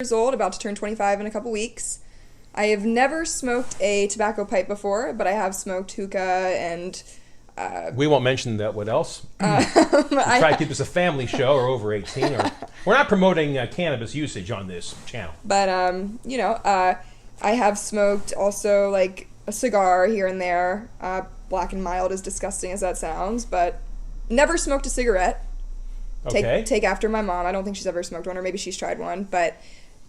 Years old, about to turn 25 in a couple weeks. I have never smoked a tobacco pipe before, but I have smoked hookah and We won't mention that. What else? We I, try to keep this a family show or over 18. Or we're not promoting cannabis usage on this channel. but I have smoked also like a cigar here and there. Black and mild, as disgusting as that sounds, but never smoked a cigarette. Okay. Take after my mom. I don't think she's ever smoked one, or maybe she's tried one, but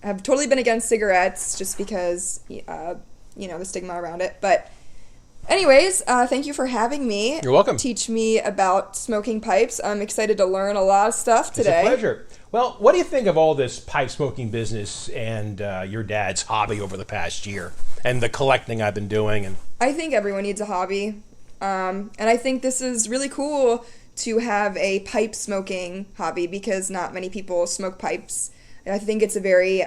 I've totally been against cigarettes just because, the stigma around it. But anyways, thank you for having me. You're welcome. Teach me about smoking pipes. I'm excited to learn a lot of stuff today. It's a pleasure. Well, what do you think of all this pipe smoking business and your dad's hobby over the past year and the collecting I've been doing? And I think everyone needs a hobby. And I think this is really cool to have a pipe smoking hobby because not many people smoke pipes. And I think it's a very,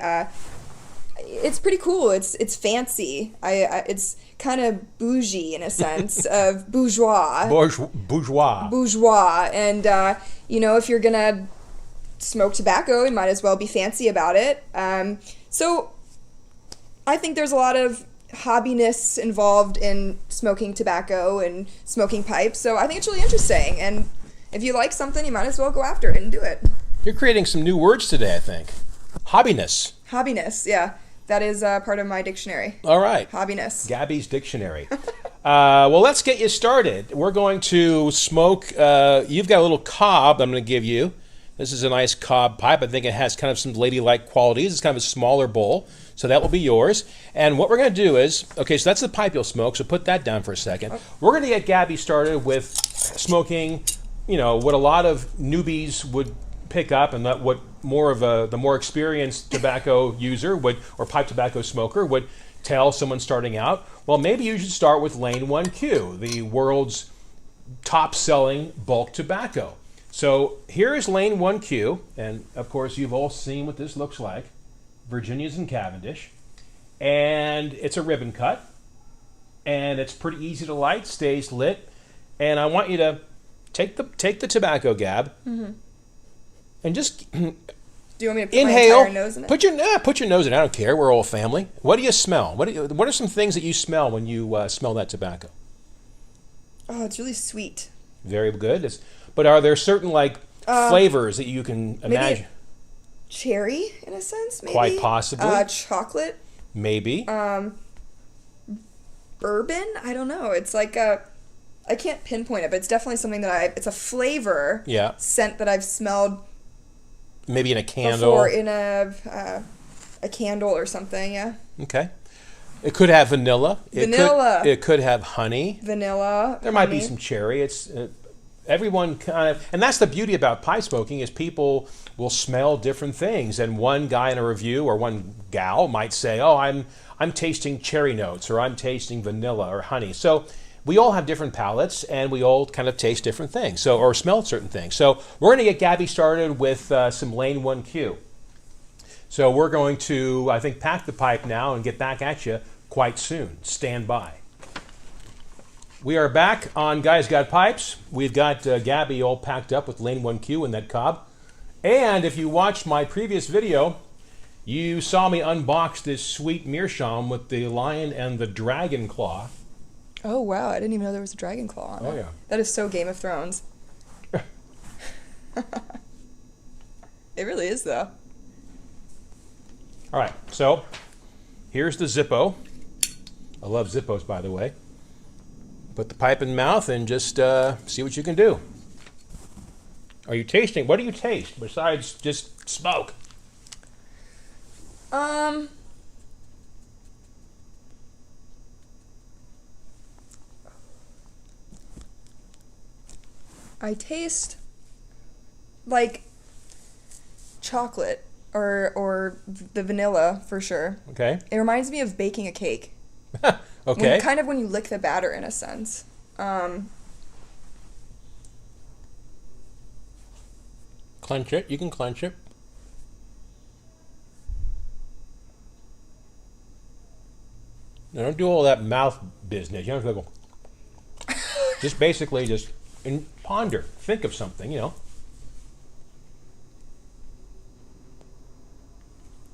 it's pretty cool. It's fancy. It's kind of bougie in a sense of bourgeois. Bourgeois. Bourgeois. And, if you're going to smoke tobacco, you might as well be fancy about it. So I think there's a lot of hobbiness involved in smoking tobacco and smoking pipes. So I think it's really interesting. And if you like something, you might as well go after it and do it. You're creating some new words today, I think. Hobbiness. Hobbiness, yeah. That is part of my dictionary. All right. Hobbiness. Gabby's dictionary. Well, let's get you started. We're going to smoke. You've got a little cob I'm going to give you. This is a nice cob pipe. I think it has kind of some ladylike qualities. It's kind of a smaller bowl, so that will be yours. And what we're going to do is, okay, so that's the pipe you'll smoke, so put that down for a second. We're going to get Gabby started with smoking, what a lot of newbies would pick up and what the more experienced tobacco user or pipe tobacco smoker would tell someone starting out. Well, maybe you should start with Lane 1Q, the world's top-selling bulk tobacco. So here's Lane 1Q, and of course you've all seen what this looks like. Virginia's and Cavendish. And it's a ribbon cut. And it's pretty easy to light, stays lit. And I want you to take the tobacco gab and just Do you want me to put inhale. my entire nose in it? Put your nose in it. I don't care. We're all family. What do you smell? What are some things that you smell when you smell that tobacco? Oh, it's really sweet. Very good. But are there certain flavors that you can imagine? Cherry, in a sense, maybe. Quite possibly. Chocolate. Maybe. Bourbon. I don't know. It's like I can't pinpoint it, but it's definitely something that it's a flavor. Yeah. Scent that I've smelled. Maybe in a candle. Before in a candle or something. Yeah. Okay. It could have vanilla. It could have honey. Vanilla. There might be some cherry. It's everyone kind of, and that's the beauty about pipe smoking is people will smell different things. And one guy in a review or one gal might say, "Oh, I'm tasting cherry notes," or "I'm tasting vanilla or honey." So we all have different palates, and we all kind of taste different things, or smell certain things. So we're going to get Gabby started with some Lane 1Q. So we're going to, I think, pack the pipe now and get back at you quite soon. Stand by. We are back on Guys Got Pipes. We've got Gabby all packed up with Lane 1Q and that cob. And if you watched my previous video, you saw me unbox this sweet meerschaum with the lion and the dragon claw. Oh, wow. I didn't even know there was a dragon claw on it. Oh, yeah. That is so Game of Thrones. It really is, though. All right, so here's the Zippo. I love Zippos, by the way. Put the pipe in mouth and just see what you can do. Are you tasting? What do you taste besides just smoke? I taste like chocolate or the vanilla for sure. Okay. It reminds me of baking a cake. Okay. When you lick the batter in a sense. Clench it. You can clench it. Now, don't do all that mouth business. You don't have to go. Just basically ponder. Think of something,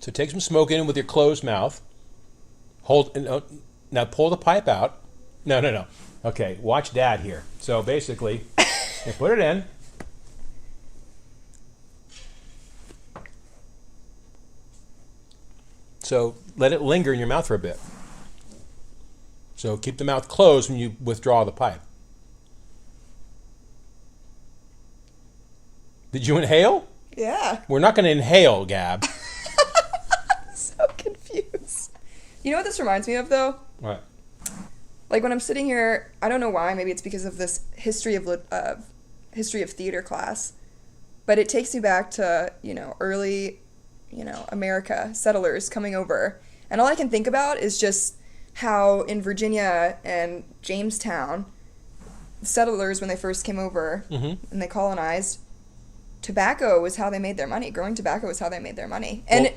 So take some smoke in with your closed mouth. Hold, now pull the pipe out. No, no, no. Okay, watch Dad here. So basically, you put it in. So let it linger in your mouth for a bit. So keep the mouth closed when you withdraw the pipe. Did you inhale? Yeah. We're not going to inhale, Gab. So confused. You know what this reminds me of, though? What? Like when I'm sitting here, I don't know why. Maybe it's because of this history of theater class, but it takes me back to early, America settlers coming over, and all I can think about is just how in Virginia and Jamestown, settlers when they first came over and they colonized, tobacco was how they made their money. Growing tobacco was how they made their money, and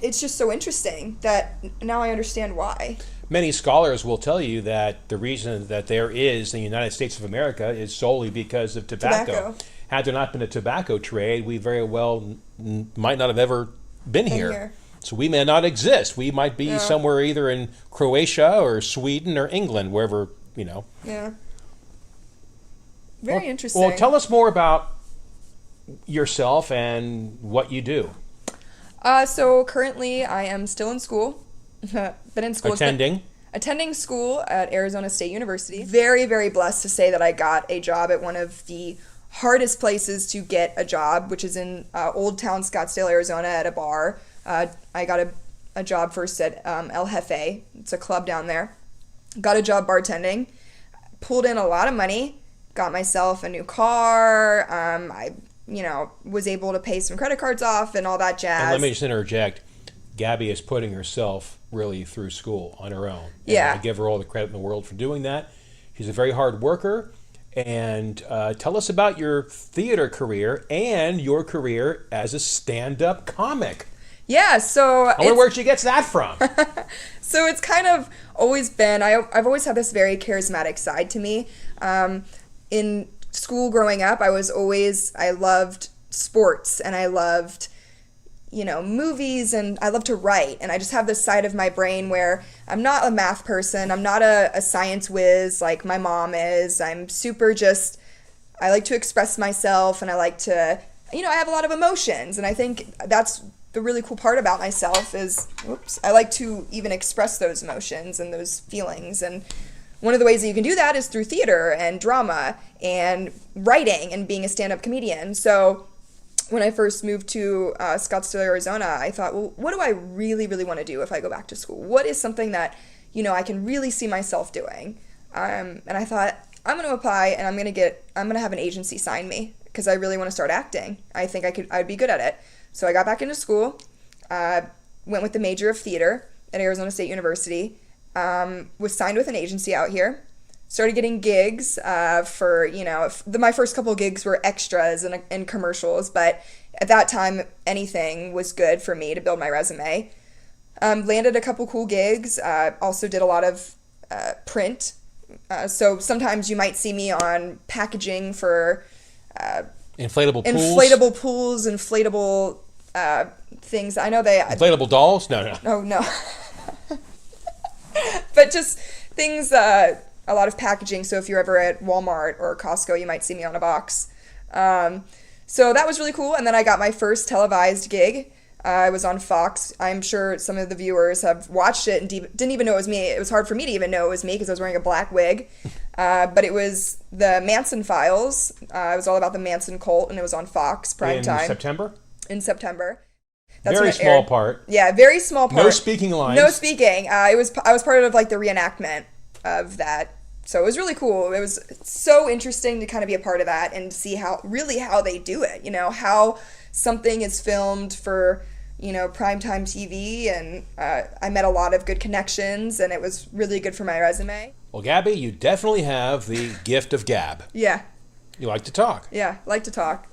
it's just so interesting that now I understand why. Many scholars will tell you that the reason that there is the United States of America is solely because of tobacco. Had there not been a tobacco trade, we very well might not have ever been here. So we may not exist. We might be somewhere either in Croatia or Sweden or England, wherever, Yeah. Very interesting. Well, tell us more about yourself and what you do. So currently I am still in school. Been in school. Attending school at Arizona State University. Very, very blessed to say that I got a job at one of the hardest places to get a job, which is in Old Town Scottsdale, Arizona, at a bar. I got a job first at El Jefe. It's a club down there. Got a job bartending. Pulled in a lot of money. Got myself a new car. I was able to pay some credit cards off and all that jazz. And let me just interject. Gabby is putting herself really through school on her own. Yeah. And I give her all the credit in the world for doing that. She's a very hard worker. And tell us about your theater career and your career as a stand-up comic. Yeah, so... I wonder where she gets that from. So it's kind of always been... I've always had this very charismatic side to me. In school growing up, I loved sports, and I loved... movies, and I love to write, and I just have this side of my brain where I'm not a math person, I'm not a science whiz like my mom is. I'm super I like to express myself, and I like to, I have a lot of emotions, and I think that's the really cool part about myself is, I like to even express those emotions and those feelings, and one of the ways that you can do that is through theater and drama and writing and being a stand-up comedian. So when I first moved to Scottsdale, Arizona, I thought, well, what do I really, really want to do if I go back to school? What is something that, I can really see myself doing? And I thought, I'm going to apply, and I'm going to have an agency sign me because I really want to start acting. I think I'd be good at it. So I got back into school, went with the major of theater at Arizona State University, was signed with an agency out here. Started getting gigs for, my first couple of gigs were extras and commercials, but at that time, anything was good for me to build my resume. Landed a couple cool gigs, also did a lot of print. So sometimes you might see me on packaging for inflatable pools, inflatable things. I know they... Inflatable dolls? No. Oh, no. But just things... a lot of packaging, so if you're ever at Walmart or Costco, you might see me on a box. So that was really cool, and then I got my first televised gig. I was on Fox. I'm sure some of the viewers have watched it and didn't even know it was me. It was hard for me to even know it was me because I was wearing a black wig. But it was the Manson Files. It was all about the Manson cult, and it was on Fox primetime. In September. That's very small part. Yeah, very small part. No speaking lines. No speaking. I was part of like the reenactment of that. So it was really cool. It was so interesting to kind of be a part of that and see how they do it, how something is filmed for, primetime TV, and I met a lot of good connections, and it was really good for my resume. Well, Gabby, you definitely have the gift of gab. Yeah. You like to talk. Yeah, I like to talk.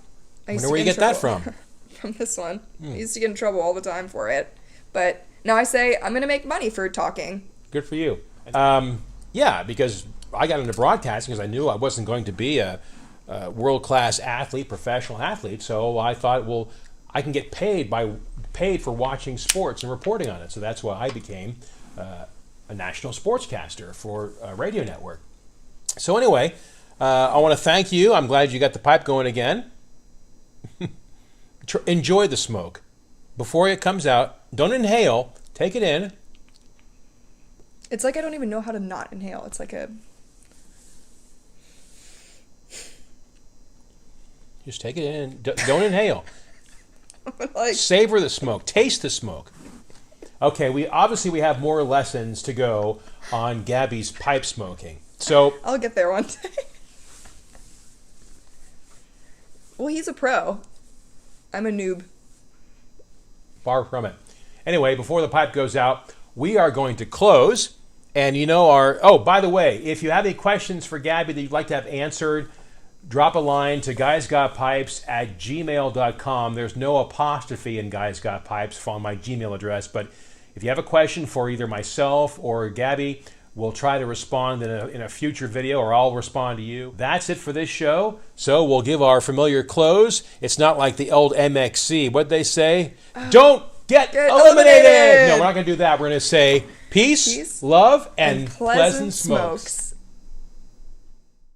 I wonder where you get that from. From this one. I used to get in trouble all the time for it. But now I say I'm going to make money for talking. Good for you. Yeah, because I got into broadcasting because I knew I wasn't going to be a world-class athlete, professional athlete. So I thought, well, I can get paid by paid for watching sports and reporting on it. So that's why I became a national sportscaster for a radio network. So anyway, I want to thank you. I'm glad you got the pipe going again. Enjoy the smoke. Before it comes out, don't inhale. Take it in. It's like I don't even know how to not inhale. It's like a... Just take it in. Don't inhale. like... Savor the smoke. Taste the smoke. Okay, we have more lessons to go on Gabby's pipe smoking. So I'll get there one day. Well, he's a pro. I'm a noob. Far from it. Anyway, before the pipe goes out, we are going to close. And by the way, if you have any questions for Gabby that you'd like to have answered, drop a line to guysgotpipes@gmail.com. There's no apostrophe in Guys Got Pipes on my Gmail address, but if you have a question for either myself or Gabby, we'll try to respond in a future video, or I'll respond to you. That's it for this show. So we'll give our familiar close. It's not like the old MXC. What'd they say? Don't get eliminated! No, we're not going to do that. We're going to say peace, love, and pleasant smokes.